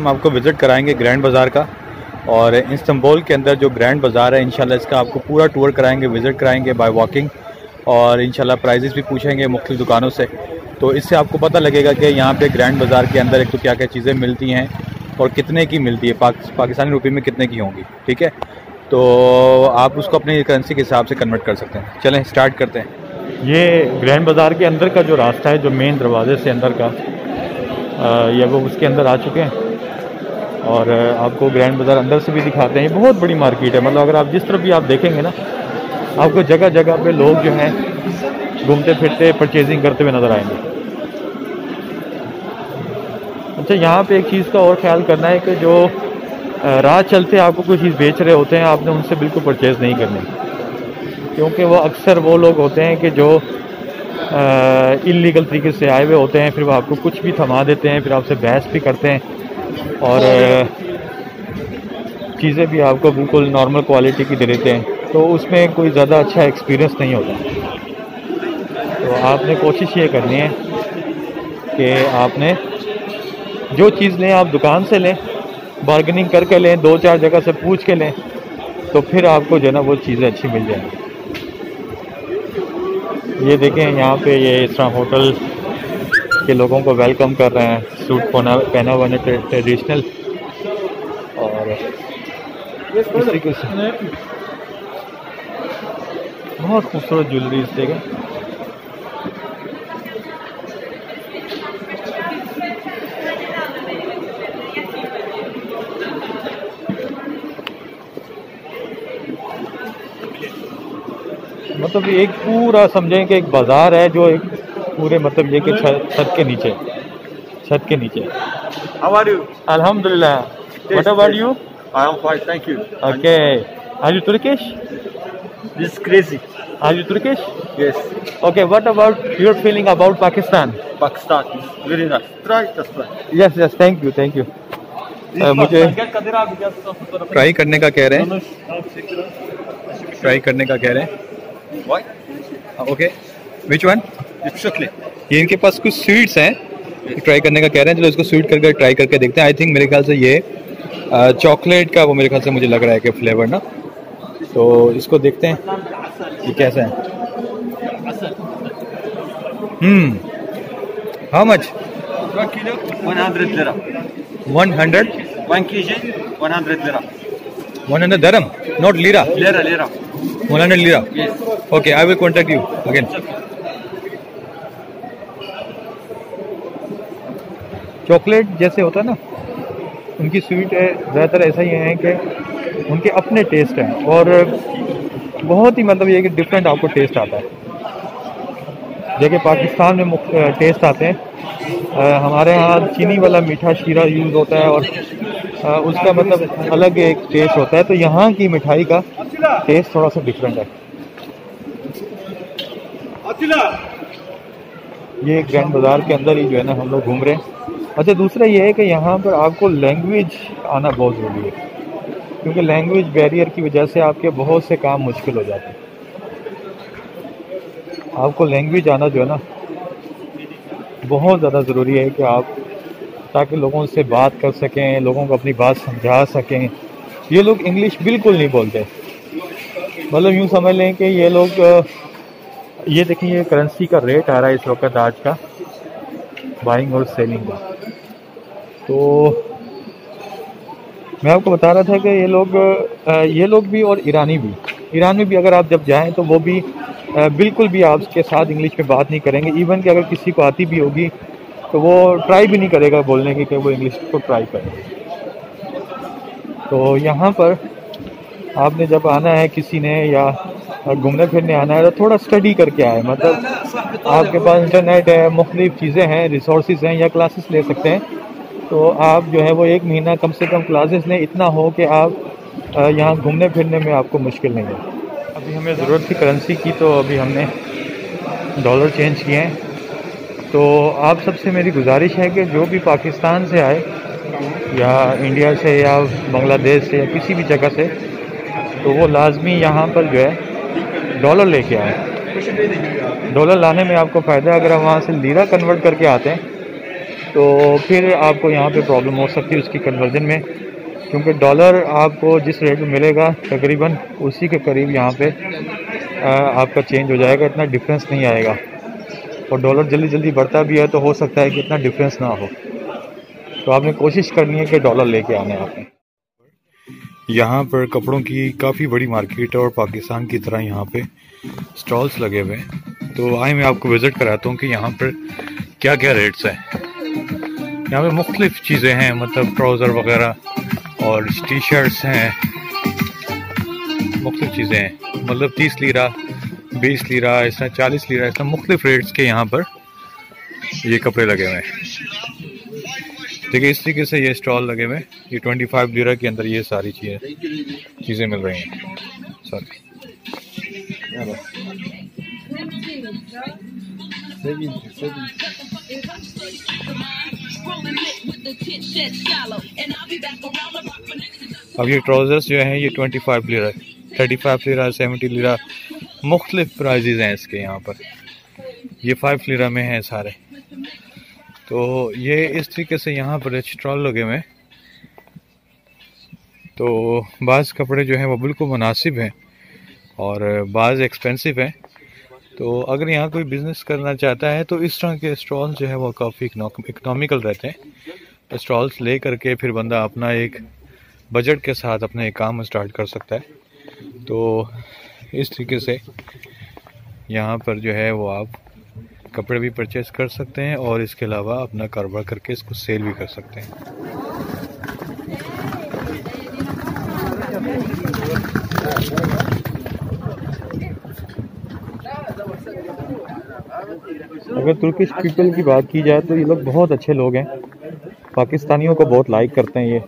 हम आपको विज़िट कराएंगे ग्रैंड बाज़ार का, और इस्तांबुल के अंदर जो ग्रैंड बाज़ार है इंशाल्लाह इसका आपको पूरा टूर कराएंगे, विज़िट कराएंगे बाय वॉकिंग, और इंशाल्लाह प्राइजेस भी पूछेंगे मुख्तलिफ दुकानों से। तो इससे आपको पता लगेगा कि यहाँ पे ग्रैंड बाज़ार के अंदर एक तो क्या क्या चीज़ें मिलती हैं और कितने की मिलती है, पाकिस्तानी रुपये में कितने की होंगी। ठीक है, तो आप उसको अपनी करेंसी के हिसाब से कन्वर्ट कर सकते हैं। चलें स्टार्ट करते हैं। ये ग्रैंड बाज़ार के अंदर का जो रास्ता है, जो मेन दरवाजे से अंदर का, ये वो उसके अंदर आ चुके हैं, और आपको ग्रैंड बाज़ार अंदर से भी दिखाते हैं। ये बहुत बड़ी मार्केट है, मतलब अगर आप जिस तरफ भी आप देखेंगे ना, आपको जगह जगह पे लोग जो हैं घूमते फिरते परचेजिंग करते हुए नज़र आएंगे। अच्छा, यहाँ पे एक चीज़ का और ख्याल करना है कि जो राह चलते आपको कोई चीज़ बेच रहे होते हैं, आपने उनसे बिल्कुल परचेज़ नहीं करनी, क्योंकि वो अक्सर वो लोग होते हैं कि जो इल्लीगल तरीके से आए हुए होते हैं, फिर वो आपको कुछ भी थमा देते हैं, फिर आपसे बहस भी करते हैं, और चीज़ें भी आपको बिल्कुल नॉर्मल क्वालिटी की दे देते हैं, तो उसमें कोई ज़्यादा अच्छा एक्सपीरियंस नहीं होता। तो आपने कोशिश ये करनी है कि आपने जो चीज़ लें आप दुकान से लें, बार्गेनिंग करके लें, 2-4 जगह से पूछ के लें, तो फिर आपको जो है ना वो चीज़ें अच्छी मिल जाएंगी। ये देखें यहाँ पे ये इस तरह होटल के लोगों को वेलकम कर रहे हैं, सूट पहना हुआ ट्रेडिशनल, और इस तरीके से बहुत खूबसूरत ज्वेलरी देखें। मतलब एक पूरा समझें कि एक बाज़ार है जो एक पूरे मतलब ये कि छत के नीचे। How are you? Alhamdulillah. What about you? I am fine, thank you. Okay. Are you Turkish? This is crazy. Are you Turkish? Yes. Okay. What about your feeling about Pakistan? Pakistan is very nice. Try, just try. Yes. Thank you. मुझे try करने का कह रहे हैं। Why? Okay, which one? It's chocolate. ये इनके पास कुछ sweets हैं, ट्राई करने का कह रहे हैं। चलो इसको स्वीट करके ट्राई करके देखते हैं। आई थिंक मेरे ख्याल से ये चॉकलेट का वो मेरे ख्याल से मुझे लग रहा है कि फ्लेवर ना, तो इसको देखते हैं ये कैसा है। How much? 1 kilo, 100 lira. 100? 1 kg, 100 lira. 100 dirham, not lira. Lira. 100 lira. Yes. Okay, I will contact you again. Chocolate जैसे होता है ना, उनकी स्वीट है ज़्यादातर ऐसा ही है कि उनके अपने टेस्ट हैं, और बहुत ही मतलब ये कि डिफरेंट आपको टेस्ट आता है। जैसे पाकिस्तान में टेस्ट आते हैं, हमारे यहाँ चीनी वाला मीठा शीरा यूज़ होता है, और उसका मतलब अलग एक टेस्ट होता है। तो यहाँ की मिठाई का टेस्ट थोड़ा सा डिफरेंट है। ये ग्रैंड बाज़ार के अंदर ही जो है ना हम लोग घूम रहे हैं। अच्छा, दूसरा ये है कि यहाँ पर आपको लैंग्वेज आना बहुत ज़रूरी है, क्योंकि लैंग्वेज बैरियर की वजह से आपके बहुत से काम मुश्किल हो जाते हैं। आपको लैंग्वेज आना जो है ना बहुत ज़्यादा ज़रूरी है कि आप, ताकि लोगों से बात कर सकें, लोगों को अपनी बात समझा सकें। ये लोग इंग्लिश बिल्कुल नहीं बोलते, मतलब यूँ समझ लें कि ये लोग, ये देखिए ये करेंसी का रेट आ रहा है इस वक्त आज का, बाइंग और सेलिंग का। तो मैं आपको बता रहा था कि ये लोग भी और ईरान में भी अगर आप जब जाएं तो वो भी बिल्कुल भी आपके साथ इंग्लिश में बात नहीं करेंगे। इवन कि अगर किसी को आती भी होगी तो वो ट्राई भी नहीं करेगा बोलने की कि वो इंग्लिश को ट्राई करे। तो यहाँ पर आपने जब आना है किसी ने, या घूमने फिरने आना है, तो थोड़ा स्टडी करके आए। मतलब आपके पास इंटरनेट है, मुख्तलिफ चीज़ें हैं, रिसोर्सेज हैं, या क्लासेस ले सकते हैं। तो आप जो है वो 1 महीना कम से कम क्लासेस लें, इतना हो कि आप यहाँ घूमने फिरने में आपको मुश्किल नहीं है। अभी हमें ज़रूरत थी करेंसी की, तो अभी हमने डॉलर चेंज किए हैं। तो आप सबसे मेरी गुजारिश है कि जो भी पाकिस्तान से आए, या इंडिया से, या बांग्लादेश से, या किसी भी जगह से, तो वो लाजमी यहाँ पर जो है डॉलर लेके आए। डॉलर लाने में आपको फ़ायदा है। अगर हम वहाँ से लीरा कन्वर्ट करके आते हैं तो फिर आपको यहाँ पे प्रॉब्लम हो सकती है उसकी कन्वर्जन में, क्योंकि डॉलर आपको जिस रेट में मिलेगा तकरीबन उसी के करीब यहाँ पे आपका चेंज हो जाएगा, इतना डिफरेंस नहीं आएगा। और डॉलर जल्दी जल्दी बढ़ता भी है तो हो सकता है कि इतना डिफरेंस ना हो, तो आपने कोशिश करनी है कि डॉलर लेके आने आपने। यहाँ पर कपड़ों की काफ़ी बड़ी मार्केट है और पाकिस्तान की तरह यहाँ पे स्टॉल्स लगे हुए हैं। तो आए मैं आपको विज़िट कराता हूँ कि यहाँ पर क्या क्या रेट्स हैं। यहाँ पे मुख्तलिफ चीज़ें हैं, मतलब ट्राउज़र वगैरह और टी शर्ट्स हैं, मुख्तलिफ चीज़ें हैं, मतलब 30 लीरा, 20 लीरा, इस तरह 40 लीरा, इस तरह मुख्तलिफ रेट्स के यहाँ पर ये कपड़े लगे हुए हैं। देखिए इस तरीके से ये स्टॉल लगे हुए हैं। ये 25 लीरा के अंदर ये सारी चीज़ें मिल रही हैं। सॉरी अब ये ट्राउज़र्स जो हैं ये 25 लीरा, 35 लीरा, 70 लीरा, मुख्तलिफ प्राइजेज़ हैं इसके यहाँ पर। ये 5 लीरा में हैं सारे। तो ये इस तरीके से यहाँ पर स्टॉल लगे हुए हैं। तो बाज़ कपड़े जो हैं वो बिल्कुल मुनासिब हैं और बाज़ एक्सपेंसिव हैं। तो अगर यहाँ कोई बिज़नेस करना चाहता है तो इस तरह के स्टॉल जो है वो काफ़ी इकनॉमिकल रहते हैं। स्टॉल्स ले करके फिर बंदा अपना एक बजट के साथ अपना एक काम स्टार्ट कर सकता है। तो इस तरीके से यहाँ पर जो है वो आप कपड़े भी परचेस कर सकते हैं और इसके अलावा अपना कारोबार करके इसको सेल भी कर सकते हैं। अगर तुर्किश पीपल की बात की जाए तो ये लोग बहुत अच्छे लोग हैं, पाकिस्तानियों को बहुत लाइक करते हैं ये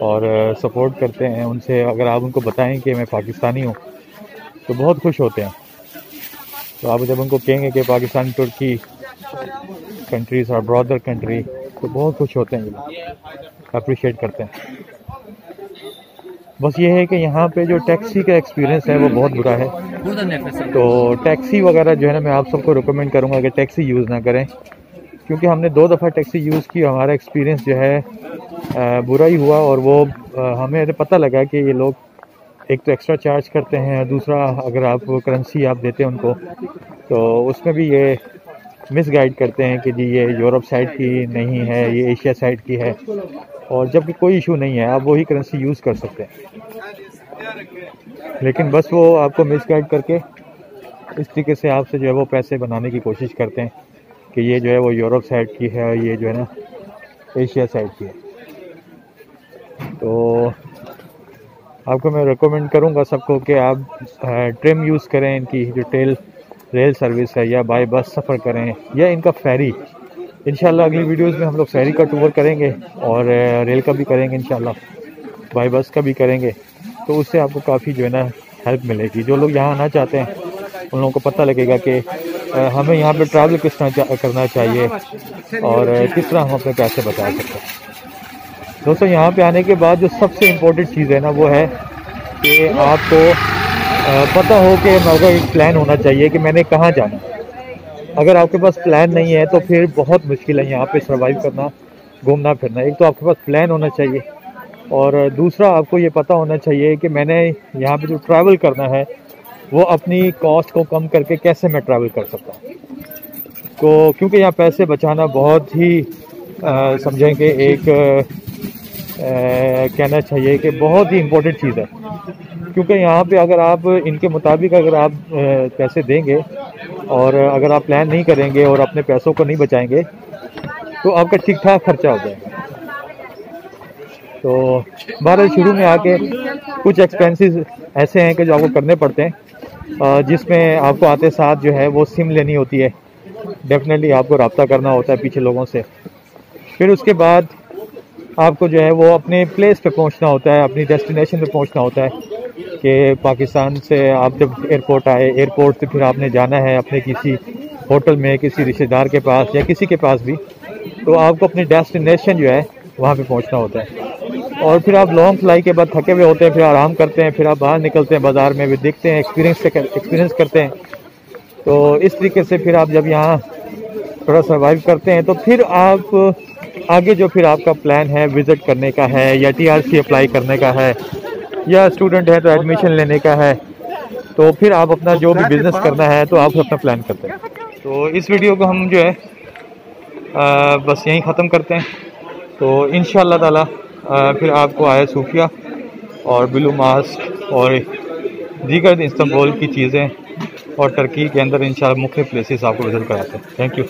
और सपोर्ट करते हैं उनसे। अगर आप उनको बताएं कि मैं पाकिस्तानी हूँ तो बहुत खुश होते हैं। तो आप जब उनको कहेंगे कि पाकिस्तान तुर्की कंट्रीज और ब्रदर कंट्री, तो बहुत खुश होते हैं, ये लोग अप्रिशिएट करते हैं। बस ये है कि यहाँ पे जो टैक्सी का एक्सपीरियंस है वो बहुत बुरा है। तो टैक्सी वगैरह जो है ना, मैं आप सबको रिकमेंड करूँगा कि टैक्सी यूज़ ना करें, क्योंकि हमने 2 दफ़ा टैक्सी यूज़ की, हमारा एक्सपीरियंस जो है बुरा ही हुआ। और वो हमें पता लगा कि ये लोग एक तो एक्स्ट्रा चार्ज करते हैं, दूसरा अगर आप करेंसी आप देते हैं उनको तो उसमें भी ये मिसगाइड करते हैं कि जी ये यूरोप साइड की नहीं है, ये एशिया साइड की है, और जबकि कोई इशू नहीं है, आप वही करेंसी यूज़ कर सकते हैं। लेकिन बस वो आपको मिसगाइड करके इस तरीके से आपसे जो है वो पैसे बनाने की कोशिश करते हैं कि ये जो है वो यूरोप साइड की है, ये जो है ना एशिया साइड की है। तो आपको मैं रिकमेंड करूंगा सबको कि आप ट्रेम यूज़ करें, इनकी जो रेल सर्विस है, या बाय बस सफ़र करें, या इनका फेरी। इंशाल्लाह अगली वीडियोस में हम लोग फेरी का टूर करेंगे और रेल का भी करेंगे, इंशाल्लाह बाय बस का भी करेंगे। तो उससे आपको काफ़ी जो है ना हेल्प मिलेगी। जो लोग यहाँ आना चाहते हैं उन लोगों को पता लगेगा कि हमें यहाँ पे ट्रैवल किस तरह करना चाहिए और किस तरह हम अपने पैसे बचा सकते हैं। दोस्तों यहाँ पे आने के बाद जो सबसे इम्पोर्टेंट चीज़ है ना वो है कि आपको पता हो कि मेरा एक प्लान होना चाहिए कि मैंने कहाँ जाना है। अगर आपके पास प्लान नहीं है तो फिर बहुत मुश्किल है यहाँ पे सर्वाइव करना, घूमना फिरना। एक तो आपके पास प्लान होना चाहिए और दूसरा आपको ये पता होना चाहिए कि मैंने यहाँ पे जो ट्रैवल करना है वो अपनी कॉस्ट को कम करके कैसे मैं ट्रैवल कर सकता हूँ। तो क्योंकि यहाँ पैसे बचाना बहुत ही समझेंगे एक कहना चाहिए कि बहुत ही इम्पोर्टेंट चीज़ है। क्योंकि यहाँ पे अगर आप इनके मुताबिक अगर आप पैसे देंगे और अगर आप प्लान नहीं करेंगे और अपने पैसों को नहीं बचाएंगे तो आपका ठीक ठाक खर्चा हो जाएगा। तो बहरहाल शुरू में आके कुछ एक्सपेंसेस ऐसे हैं कि जो आपको करने पड़ते हैं, जिसमें आपको आते साथ जो है वो सिम लेनी होती है, डेफिनेटली आपको रब्ता करना होता है पीछे लोगों से। फिर उसके बाद आपको जो है वो अपने प्लेस पे पहुंचना होता है, अपनी डेस्टिनेशन पे पहुंचना होता है कि पाकिस्तान से आप जब एयरपोर्ट आए, एयरपोर्ट से फिर आपने जाना है अपने किसी होटल में, किसी रिश्तेदार के पास या किसी के पास भी, तो आपको अपनी डेस्टिनेशन जो है वहाँ पे पहुँचना होता है। और फिर आप लॉन्ग फ्लाई के बाद थके हुए होते हैं, फिर आराम करते हैं, फिर आप बाहर निकलते हैं बाज़ार में भी देखते हैं, एक्सपीरियंस करते हैं। तो इस तरीके से फिर आप जब यहाँ थोड़ा सर्वाइव करते हैं तो फिर आप आगे जो फिर आपका प्लान है विज़िट करने का है या TRC अप्लाई करने का है या स्टूडेंट है तो एडमिशन लेने का है, तो फिर आप अपना जो भी बिज़नेस करना है तो आप अपना प्लान करते हैं। तो इस वीडियो को हम जो है बस यहीं ख़त्म करते हैं। तो इंशाअल्लाह ताला फिर आपको आया सूफिया और ब्लू मास्क और दीगर इस्तांबुल की चीज़ें और टर्की के अंदर इंशाअल्लाह मुख्य प्लेसेस आपको विज़िट कराते हैं। Thank you.